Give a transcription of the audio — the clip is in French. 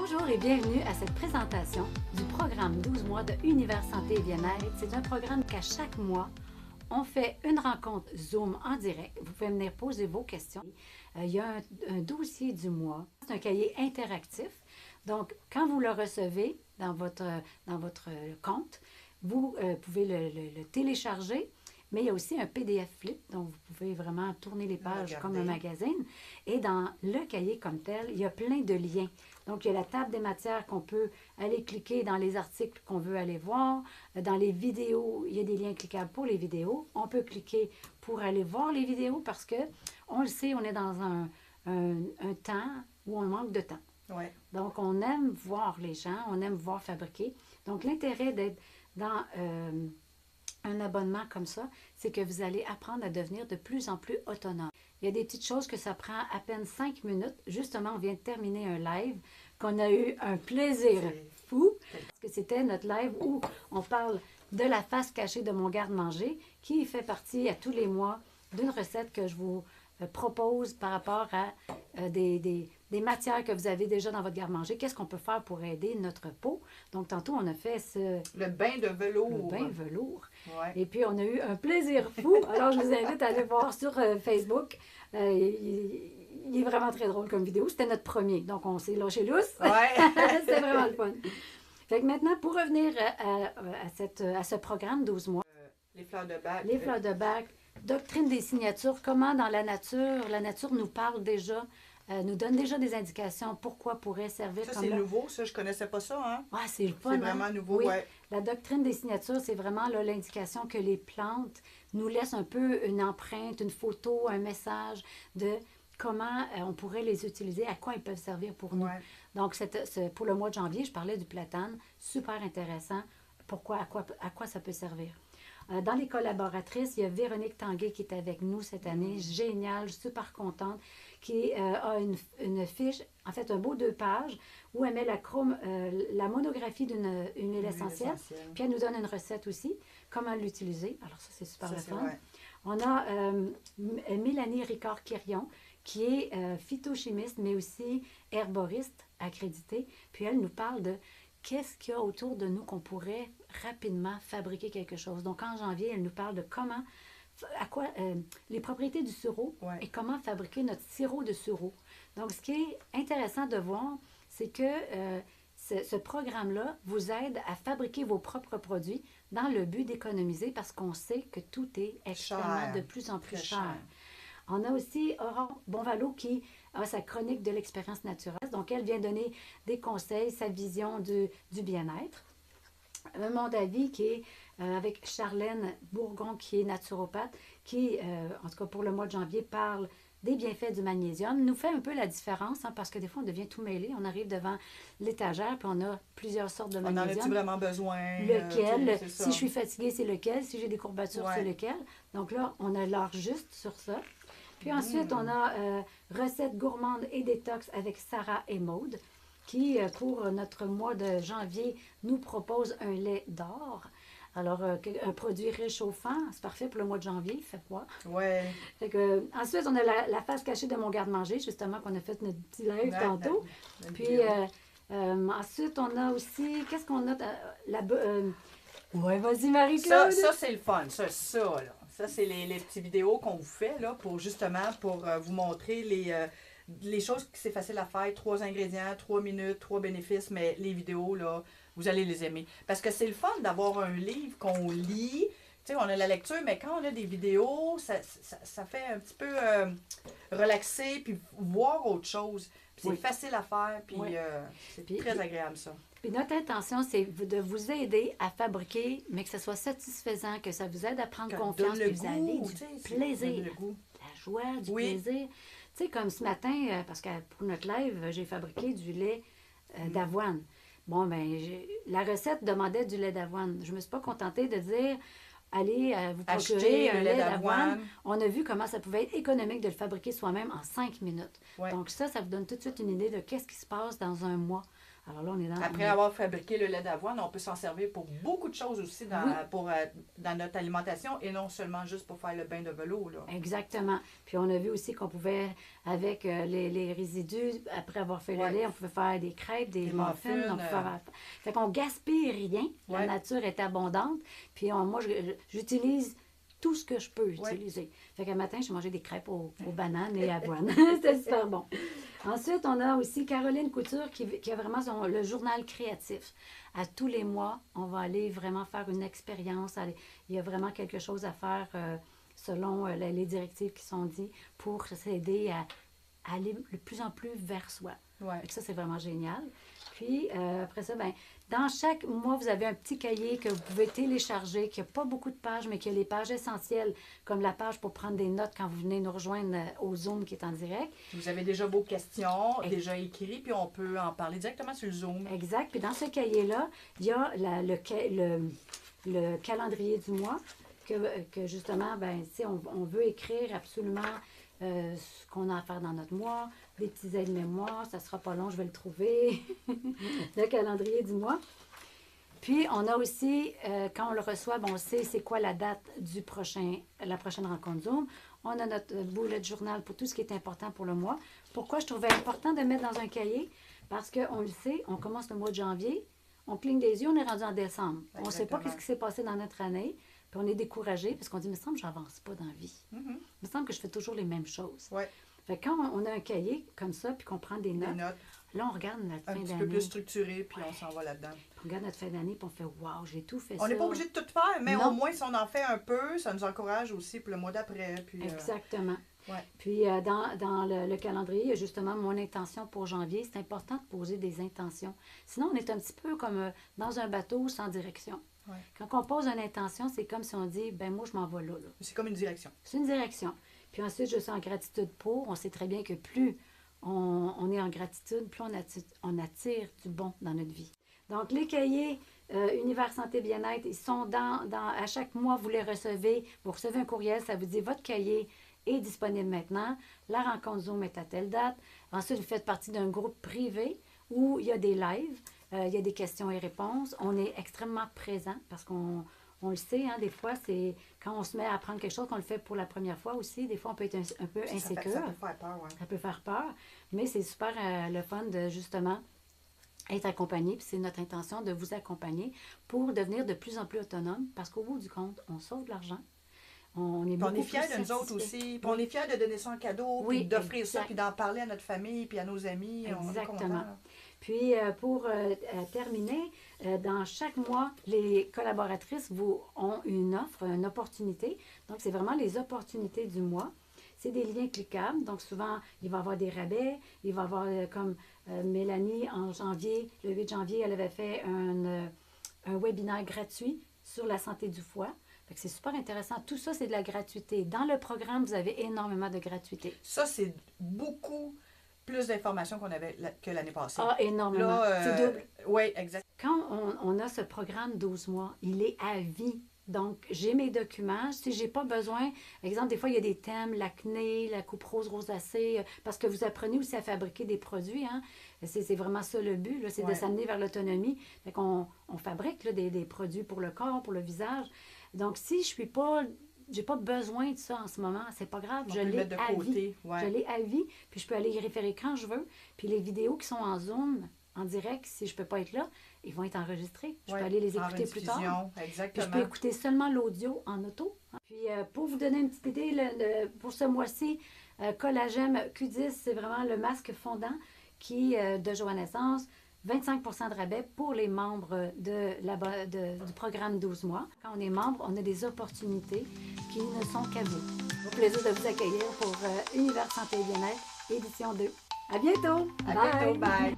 Bonjour et bienvenue à cette présentation du programme 12 mois de Univers Santé et Bien-être. C'est un programme qu'à chaque mois, on fait une rencontre Zoom en direct. Vous pouvez venir poser vos questions. Il y a un dossier du mois. C'est un cahier interactif. Donc, quand vous le recevez dans votre compte, vous pouvez le télécharger. Mais il y a aussi un PDF flip, donc vous pouvez vraiment tourner les pages comme un magazine. Et dans le cahier comme tel, il y a plein de liens. Donc, il y a la table des matières qu'on peut aller cliquer dans les articles qu'on veut aller voir. Dans les vidéos, il y a des liens cliquables pour les vidéos. On peut cliquer pour aller voir les vidéos parce que, on le sait, on est dans un temps où on manque de temps. Ouais. Donc, on aime voir les gens, on aime voir fabriquer. Donc, l'intérêt d'être dans un abonnement comme ça, c'est que vous allez apprendre à devenir de plus en plus autonome. Il y a des petites choses que ça prend à peine 5 minutes. Justement, on vient de terminer un live qu'on a eu un plaisir fou. Parce que c'était notre live où on parle de la face cachée de mon garde-manger qui fait partie à tous les mois d'une recette que je vous propose par rapport à des matières que vous avez déjà dans votre garde-manger. Qu'est-ce qu'on peut faire pour aider notre peau? Donc, tantôt, on a fait le bain de velours. Le bain velours. Ouais. Et puis, on a eu un plaisir fou. Alors, je vous invite à aller voir sur Facebook. Il est vraiment très drôle comme vidéo. C'était notre premier. Donc, on s'est lâché lousse. Ouais. C'était vraiment le fun. Fait que maintenant, pour revenir à ce programme 12 mois. Les fleurs de bac. Les fleurs de bac. Doctrine des signatures. Comment dans la nature nous parle déjà, nous donne déjà des indications pourquoi pourrait servir ça, comme c'est nouveau, ça, je connaissais pas ça, hein? Ah, c'est le fun, c'est vraiment nouveau, oui. Ouais. La doctrine des signatures, c'est vraiment l'indication que les plantes nous laissent un peu une empreinte, une photo, un message de comment on pourrait les utiliser, à quoi ils peuvent servir pour nous. Ouais. Donc, pour le mois de janvier, je parlais du platane, super intéressant. Pourquoi, à quoi ça peut servir? Dans les collaboratrices, il y a Véronique Tanguay qui est avec nous cette année. Génial, super contente, qui a une fiche, en fait un beau 2 pages, où elle met la monographie d'une huile essentielle. Puis elle nous donne une recette aussi, comment l'utiliser. Alors ça, c'est super le fun. Ouais. On a Mélanie Ricard-Quirion, qui est phytochimiste, mais aussi herboriste accréditée. Puis elle nous parle de qu'est-ce qu'il y a autour de nous qu'on pourrait rapidement fabriquer quelque chose. Donc, en janvier, elle nous parle de les propriétés du sureau et comment fabriquer notre sirop de sureau. Donc, ce qui est intéressant de voir, c'est que ce programme-là vous aide à fabriquer vos propres produits dans le but d'économiser parce qu'on sait que tout est extrêmement de plus en plus cher. On a aussi Aurore Bonvalot qui a sa chronique de l'expérience naturelle. Donc, elle vient donner des conseils, sa vision du bien-être. Mon avis qui est avec Charlène Bourgon, qui est naturopathe, qui, en tout cas pour le mois de janvier, parle des bienfaits du magnésium. Nous fait un peu la différence, hein, parce que des fois, on devient tout mêlé. On arrive devant l'étagère, puis on a plusieurs sortes de magnésium. On en a-tu vraiment besoin? Lequel? Si je suis fatiguée, c'est lequel? Si j'ai des courbatures, c'est lequel? Donc là, on a l'heure juste sur ça. Puis ensuite, on a recettes gourmandes et détox avec Sarah et Maude, qui, pour notre mois de janvier, nous propose un lait d'or. Alors, un produit réchauffant, c'est parfait pour le mois de janvier, il fait froid. Ouais. Ensuite, on a la face cachée de mon garde-manger, justement, qu'on a fait notre petit live tantôt. Puis, ensuite, on a aussi, qu'est-ce qu'on a? Ouais, vas-y, Marie-Claude. Ça c'est le fun, ça, là. Ça, c'est les petites vidéos qu'on vous fait, là, pour vous montrer les choses que c'est facile à faire. 3 ingrédients, 3 minutes, 3 bénéfices, mais les vidéos, là, vous allez les aimer. Parce que c'est le fun d'avoir un livre qu'on lit. Tu sais, on a la lecture, mais quand on a des vidéos, ça fait un petit peu relaxer, puis voir autre chose. Puis c'est facile à faire, puis c'est très agréable, ça. Puis notre intention, c'est de vous aider à fabriquer, mais que ce soit satisfaisant, que ça vous aide à prendre confiance, que vous avez du plaisir, la joie, du plaisir. Tu sais, comme ce matin, parce que pour notre live, j'ai fabriqué du lait d'avoine. Bon, bien, la recette demandait du lait d'avoine. Je ne me suis pas contentée de dire, allez vous procurer un lait d'avoine. On a vu comment ça pouvait être économique de le fabriquer soi-même en 5 minutes. Ouais. Donc ça vous donne tout de suite une idée de qu'est-ce qui se passe dans un mois. Alors là, on est dans... Après avoir fabriqué le lait d'avoine, on peut s'en servir pour beaucoup de choses aussi dans notre alimentation et non seulement juste pour faire le bain de velours. Là. Exactement. Puis on a vu aussi qu'on pouvait, avec les résidus, après avoir fait le lait, on pouvait faire des crêpes, des muffins. Fait qu'on gaspille rien. La nature est abondante. Puis moi, j'utilise tout ce que je peux utiliser. Fait qu'un matin, j'ai mangé des crêpes aux bananes et avoine. C'était super bon. Ensuite, on a aussi Caroline Couture qui a vraiment le journal créatif. À tous les mois, on va aller vraiment faire une expérience. Il y a vraiment quelque chose à faire selon les directives qui sont dites pour s'aider à aller de plus en plus vers soi. Fait que ça, c'est vraiment génial. Puis, après ça, dans chaque mois, vous avez un petit cahier que vous pouvez télécharger, qui n'a pas beaucoup de pages, mais qui a les pages essentielles, comme la page pour prendre des notes quand vous venez nous rejoindre au Zoom qui est en direct. Vous avez déjà vos questions, déjà écrites, puis on peut en parler directement sur le Zoom. Exact. Puis dans ce cahier-là, il y a le calendrier du mois, que justement, si on veut écrire absolument ce qu'on a à faire dans notre mois, des petits aides-mémoires, ça sera pas long, je vais le trouver, le calendrier du mois. Puis, on a aussi, quand on le reçoit, on sait c'est quoi la date la prochaine rencontre Zoom. On a notre bullet journal pour tout ce qui est important pour le mois. Pourquoi je trouvais important de mettre dans un cahier? Parce qu'on le sait, on commence le mois de janvier, on cligne des yeux, on est rendu en décembre. Exactement. On ne sait pas ce qui s'est passé dans notre année. Puis on est découragé parce qu'on dit, il me semble que je n'avance pas dans la vie. Il me semble que je fais toujours les mêmes choses. Fait que quand on a un cahier comme ça, puis qu'on prend des notes, là, on regarde notre fin d'année. Un petit peu plus structuré, puis on s'en va là-dedans. On regarde notre fin d'année, puis on fait, wow, j'ai tout fait ça. On n'est pas obligé de tout faire, mais au moins, si on en fait un peu, ça nous encourage aussi pour le mois d'après. Puis, exactement. Puis, dans le calendrier, il y a justement mon intention pour janvier. C'est important de poser des intentions. Sinon, on est un petit peu comme dans un bateau sans direction. Quand on pose une intention, c'est comme si on dit, moi, je m'en vais là. C'est comme une direction. C'est une direction. Puis ensuite, je suis en gratitude pour. On sait très bien que plus on est en gratitude, plus on attire du bon dans notre vie. Donc, les cahiers Univers Santé Bien-être, ils sont à chaque mois, vous les recevez. Vous recevez un courriel, ça vous dit, votre cahier est disponible maintenant. La rencontre Zoom est à telle date. Ensuite, vous faites partie d'un groupe privé où il y a des lives. Il y a des questions et réponses. On est extrêmement présent parce qu'on le sait, des fois, c'est quand on se met à apprendre quelque chose, qu'on le fait pour la première fois aussi. Des fois, on peut être un peu insécure. Ça peut faire peur, Ça peut faire peur, mais c'est super le fun de justement être accompagné. Puis c'est notre intention de vous accompagner pour devenir de plus en plus autonome parce qu'au bout du compte, on sauve de l'argent. On est fiers de nous autres aussi. Puis on est fiers de donner ça en cadeau, puis d'offrir ça, puis d'en parler à notre famille, puis à nos amis. Exactement. Puis, pour terminer, dans chaque mois, les collaboratrices ont une offre, une opportunité. Donc, c'est vraiment les opportunités du mois. C'est des liens cliquables. Donc, souvent, il va y avoir des rabais. Il va y avoir, comme Mélanie, en janvier, le 8 janvier, elle avait fait un webinaire gratuit sur la santé du foie. Fait que c'est super intéressant. Tout ça, c'est de la gratuité. Dans le programme, vous avez énormément de gratuité. Ça, c'est beaucoup plus d'informations qu'on avait que l'année passée. Ah, énormément. C'est double. Oui, exact. Quand on a ce programme 12 mois, il est à vie. Donc, j'ai mes documents. Si je n'ai pas besoin, exemple, des fois, il y a des thèmes, l'acné, la coupe rose, rosacée, parce que vous apprenez aussi à fabriquer des produits. C'est vraiment ça le but, c'est de s'amener vers l'autonomie. Fait qu'on fabrique des produits pour le corps, pour le visage. Donc, si je suis pas... J'ai pas besoin de ça en ce moment, c'est pas grave, je l'ai à vie. Je l'ai à vie, puis je peux aller y référer quand je veux. Puis les vidéos qui sont en Zoom, en direct, si je peux pas être là, ils vont être enregistrés. Je peux aller les écouter plus tard. Exactement. Puis je peux écouter seulement l'audio en auto. Puis pour vous donner une petite idée, pour ce mois-ci, Collagem Q10, c'est vraiment le masque fondant de Joannaissance. 25% de rabais pour les membres du programme 12 mois. Quand on est membre, on a des opportunités qui ne sont qu'à vous. Au plaisir de vous accueillir pour Univers Santé et Bien-être, édition 2. À bientôt! À bientôt! Bye!